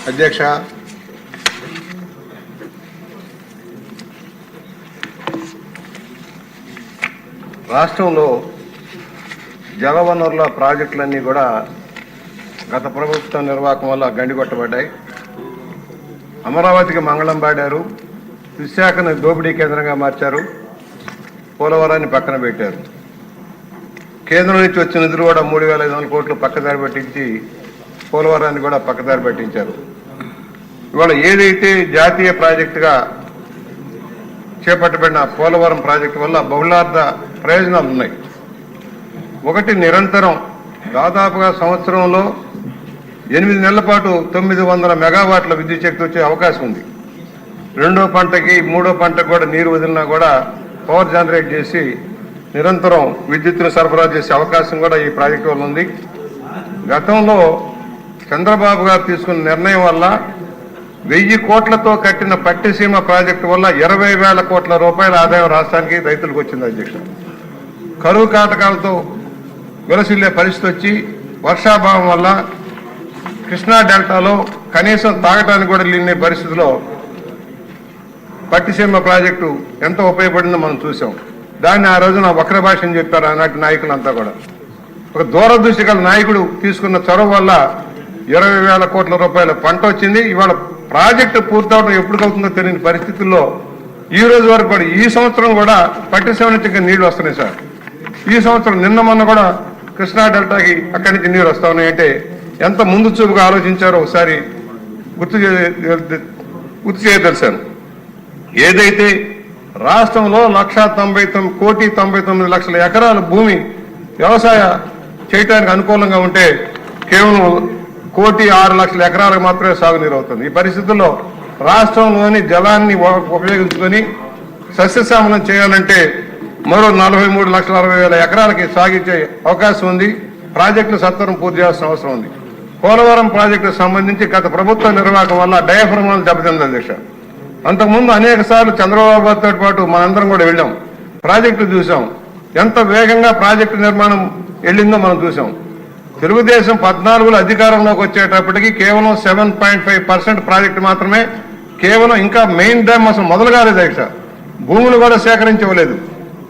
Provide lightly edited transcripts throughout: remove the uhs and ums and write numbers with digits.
అధ్యక్ష, రాష్ట్రంలో జలవనరుల ప్రాజెక్టులన్నీ కూడా గత ప్రభుత్వం నిర్వాహకం వల్ల గండికొట్టబడ్డాయి. అమరావతికి మంగళం పాడారు, విశాఖను దోపిడీ కేంద్రంగా మార్చారు, పోలవరాన్ని పక్కన పెట్టారు. కేంద్రం నుంచి వచ్చిన నిధులు కూడా 3,500 కోట్లు పక్కదారి పట్టించి పోలవరాన్ని కూడా పక్కదారి పట్టించారు. ఇవాళ ఏదైతే జాతీయ ప్రాజెక్టుగా చేపట్టబడిన పోలవరం ప్రాజెక్టు వల్ల బహుళార్థ ప్రయోజనాలు ఉన్నాయి. ఒకటి, నిరంతరం దాదాపుగా సంవత్సరంలో 8 నెలల పాటు 900 మెగావాట్ల విద్యుత్ శక్తి వచ్చే అవకాశం ఉంది. రెండో పంటకి మూడో పంటకు కూడా నీరు వదిలినా కూడా పవర్ జనరేట్ చేసి నిరంతరం విద్యుత్తును సరఫరా చేసే అవకాశం కూడా ఈ ప్రాజెక్టు వల్ల ఉంది. గతంలో చంద్రబాబు గారు తీసుకున్న నిర్ణయం వల్ల 1000 కోట్లతో కట్టిన పట్టిసీమ ప్రాజెక్టు వల్ల 20,000 కోట్ల రూపాయల ఆదాయం రాష్ట్రానికి రైతులకు వచ్చింది. అధ్యక్ష, కరువు కాటకాలతో విలసిల్లే పరిస్థితి వచ్చి వర్షాభావం వల్ల కృష్ణా డెల్టాలో కనీసం తాగటానికి కూడా లేని పరిస్థితిలో పట్టిసీమ ప్రాజెక్టు ఎంత ఉపయోగపడిందో మనం చూసాం. దాన్ని ఆ రోజున వక్ర భాషని చెప్పారు ఆనాటి నాయకులంతా కూడా. ఒక దూరదృష్టి గల నాయకుడు తీసుకున్న చొరవ వల్ల 20,000 కోట్ల రూపాయల పంట వచ్చింది. ఇవాళ ప్రాజెక్టు పూర్తవడం ఎప్పుడు అవుతుందో తెలియని పరిస్థితుల్లో ఈ రోజు వరకు కూడా ఈ సంవత్సరం కూడా పట్టిసీమ నుంచి ఇంకా నీళ్లు వస్తున్నాయి సార్. ఈ సంవత్సరం నిన్న మొన్న కూడా కృష్ణా డెల్టాకి అక్కడి నుంచి నీరు వస్తా ఉన్నాయంటే ఎంత ముందు చూపుగా ఆలోచించారో ఒకసారి గుర్తు చేయదలిచాను. ఏదైతే రాష్ట్రంలో 1,99,99,00,000 ఎకరాల భూమి వ్యవసాయ చేయడానికి అనుకూలంగా ఉంటే కేవలం 1,06,00,000 ఎకరాలకు మాత్రమే సాగునీరు అవుతుంది. ఈ పరిస్థితుల్లో రాష్ట్రంలోని జలాన్ని ఉపయోగించుకొని సస్యశ్యామలం చేయాలంటే మరో 43,60,000 ఎకరాలకి సాగించే అవకాశం ఉంది. ప్రాజెక్టులు సత్వరం పూర్తి చేయాల్సిన అవసరం ఉంది. పోలవరం ప్రాజెక్టుకు సంబంధించి గత ప్రభుత్వ నిర్వాహకం వల్ల డయాఫ్రమాలు దెబ్బతింది. అధ్యక్ష, అంతకుముందు అనేక సార్లు చంద్రబాబు గారితో పాటు మనందరం కూడా వెళ్ళాం, ప్రాజెక్టు చూసాం. ఎంత వేగంగా ప్రాజెక్టు నిర్మాణం వెళ్ళిందో మనం చూసాం. తెలుగుదేశం 14లో అధికారంలోకి వచ్చేటప్పటికి కేవలం 7.5% ప్రాజెక్టు మాత్రమే, కేవలం ఇంకా మెయిన్ డ్యామ్ అసలు మొదలు కాలేదు. అధ్యక్ష, భూములు కూడా సేకరించవలేదు.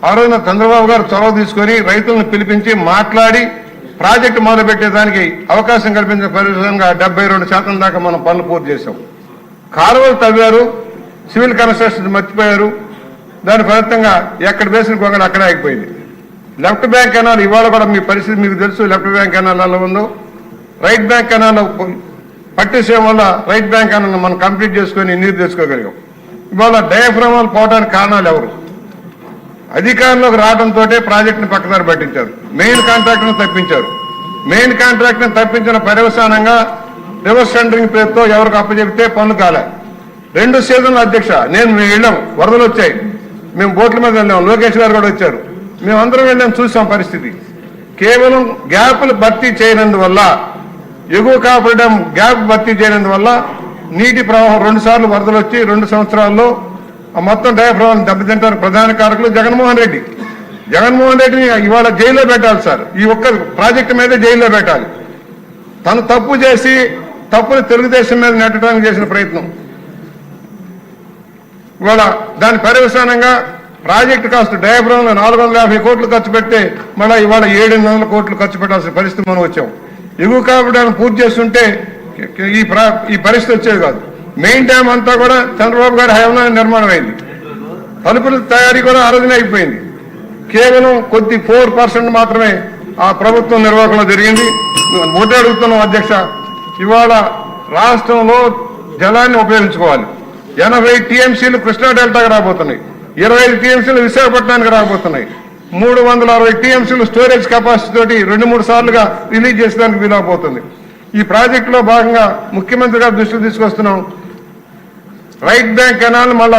ఆ రోజున చంద్రబాబు గారు చొరవ తీసుకొని రైతులను పిలిపించి మాట్లాడి ప్రాజెక్టు మొదలుపెట్టేదానికి అవకాశం కల్పించిన పరిస్థితిగా 72% దాకా మనం పనులు పూర్తి చేశాం. కాలువలు తవ్వారు, సివిల్ కన్స్ట్రక్షన్ మర్చిపోయారు. దాని ఫలితంగా ఎక్కడ వేసిన గొంగళి అక్కడే ఆగిపోయింది. లెఫ్ట్ బ్యాంక్ కెనాల్ ఇవాళ కూడా మీ పరిస్థితి మీకు తెలుసు. లెఫ్ట్ బ్యాంక్ కెనాల్ ఎలా ఉందో, రైట్ బ్యాంక్ కెనాల్ పట్టిసీమ వల్ల రైట్ బ్యాంక్ కెనాల్ మనం కంప్లీట్ చేసుకొని నీరు తెచ్చుకోగలిగాం. ఇవాళ డయాఫ్రామాలు పోవడానికి కారణాలు ఎవరు? అధికారంలోకి రావడంతో ప్రాజెక్టుని పక్కదారి పట్టించారు, మెయిన్ కాంట్రాక్ట్ను తప్పించారు. మెయిన్ కాంట్రాక్ట్ని తప్పించిన పర్యవసానంగా రివర్స్ టెండరింగ్ పేరుతో ఎవరికి అప్పచెప్తే పనులు కాలే. 2 సీజన్లు అధ్యక్ష, మేము వెళ్ళాం, వరదలు వచ్చాయి, మేము బోట్ల మీద వెళ్ళాం, లోకేష్ గారు కూడా వచ్చారు, మేమందరం వెళ్ళాం, చూసాం పరిస్థితి. కేవలం గ్యాప్లు భర్తీ చేయనందువల్ల, ఎగువ కాపుల డ్యామ్ గ్యాప్ భర్తీ చేయనందువల్ల నీటి ప్రవాహం 2 సార్లు వరదలు వచ్చి 2 సంవత్సరాల్లో ఆ మొత్తం డయాఫ్రామాలను దెబ్బతింటానికి ప్రధాన కారకులు జగన్మోహన్ రెడ్డి. జగన్మోహన్ రెడ్డిని ఇవాళ జైల్లో పెట్టాలి సార్. ఈ ఒక్క ప్రాజెక్టు మీదే జైల్లో పెట్టాలి. తను తప్పు చేసి తప్పుని తెలుగుదేశం మీద నెట్టడానికి చేసిన ప్రయత్నం. ఇవాళ దాని పర్యవసానంగా ప్రాజెక్టు కాస్ట్ డయాఫ్రామ్లో 450 కోట్లు ఖర్చు పెడితే మళ్ళీ ఇవాళ 700 కోట్లు ఖర్చు పెట్టాల్సిన పరిస్థితి మనం వచ్చాం. ఎగువ కాపుడాన్ని పూర్తి చేస్తుంటే ఈ పరిస్థితి వచ్చేది కాదు. మెయిన్ డ్యామ్ అంతా కూడా చంద్రబాబు గారి హయాంలో నిర్మాణం అయింది. తలుపుల తయారీ కూడా ఆ రోజునే అయిపోయింది. కేవలం 4% మాత్రమే ఆ ప్రభుత్వం నిర్వాహకంలో జరిగింది. ఒకటే అడుగుతున్నాం అధ్యక్ష, ఇవాళ రాష్ట్రంలో జలాన్ని ఉపయోగించుకోవాలి. 80 TMCలు కృష్ణా డెల్టాకి రాబోతున్నాయి, 25 TMCలు విశాఖపట్నానికి రాబోతున్నాయి, 360 TMCలు స్టోరేజ్ కెపాసిటీ తోటి 2-3 సార్లుగా రిలీజ్ చేసేదానికి వీలవబోతుంది. ఈ ప్రాజెక్టులో భాగంగా ముఖ్యమంత్రి గారు దృష్టికి తీసుకొస్తున్నాం. రైట్ బ్యాంక్ కెనాల్ మళ్ళా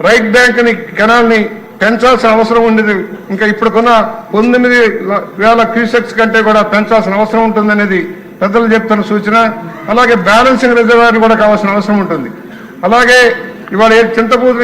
రైట్ బ్యాంక్ కెనాల్ని పెంచాల్సిన అవసరం ఉండేది. ఇంకా ఇప్పుడుకున్న 9,000 క్యూసెక్స్ కంటే కూడా పెంచాల్సిన అవసరం ఉంటుందనేది పెద్దలు చెప్తున్న సూచన. అలాగే బ్యాలెన్సింగ్ రిజర్వాయర్ కూడా కావాల్సిన అవసరం ఉంటుంది. అలాగే ఇవాళ చింతపూడి